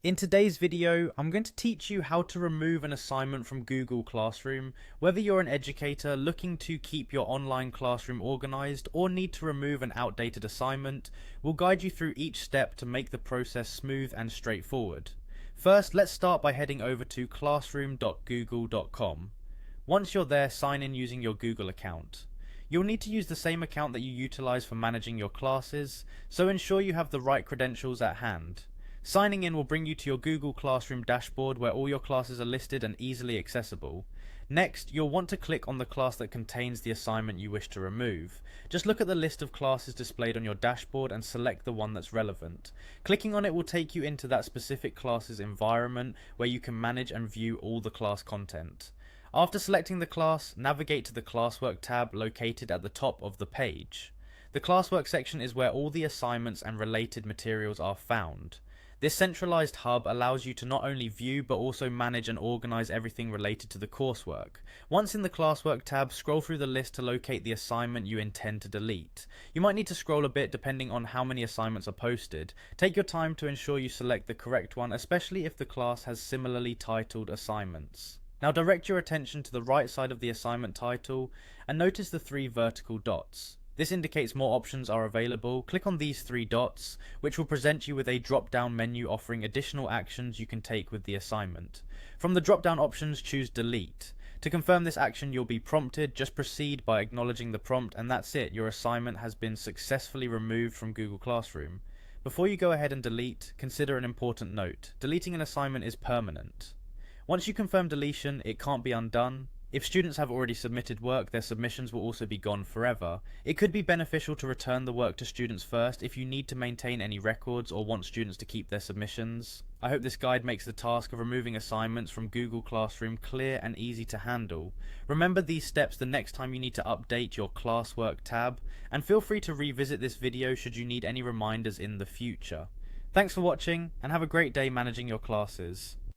In today's video, I'm going to teach you how to remove an assignment from Google Classroom. Whether you're an educator looking to keep your online classroom organized or need to remove an outdated assignment, we'll guide you through each step to make the process smooth and straightforward. First, let's start by heading over to classroom.google.com. Once you're there, sign in using your Google account. You'll need to use the same account that you utilize for managing your classes, so ensure you have the right credentials at hand. Signing in will bring you to your Google Classroom dashboard where all your classes are listed and easily accessible. Next, you'll want to click on the class that contains the assignment you wish to remove. Just look at the list of classes displayed on your dashboard and select the one that's relevant. Clicking on it will take you into that specific class's environment where you can manage and view all the class content. After selecting the class, navigate to the Classwork tab located at the top of the page. The Classwork section is where all the assignments and related materials are found. This centralized hub allows you to not only view but also manage and organize everything related to the coursework. Once in the Classwork tab, scroll through the list to locate the assignment you intend to delete. You might need to scroll a bit depending on how many assignments are posted. Take your time to ensure you select the correct one, especially if the class has similarly titled assignments. Now direct your attention to the right side of the assignment title and notice the three vertical dots. This indicates more options are available. Click on these three dots, which will present you with a drop-down menu offering additional actions you can take with the assignment. From the drop-down options, choose Delete. To confirm this action, you'll be prompted. Just proceed by acknowledging the prompt, and that's it. Your assignment has been successfully removed from Google Classroom. Before you go ahead and delete, consider an important note. Deleting an assignment is permanent. Once you confirm deletion, it can't be undone. If students have already submitted work, their submissions will also be gone forever. It could be beneficial to return the work to students first if you need to maintain any records or want students to keep their submissions. I hope this guide makes the task of removing assignments from Google Classroom clear and easy to handle. Remember these steps the next time you need to update your Classwork tab, and feel free to revisit this video should you need any reminders in the future. Thanks for watching, and have a great day managing your classes.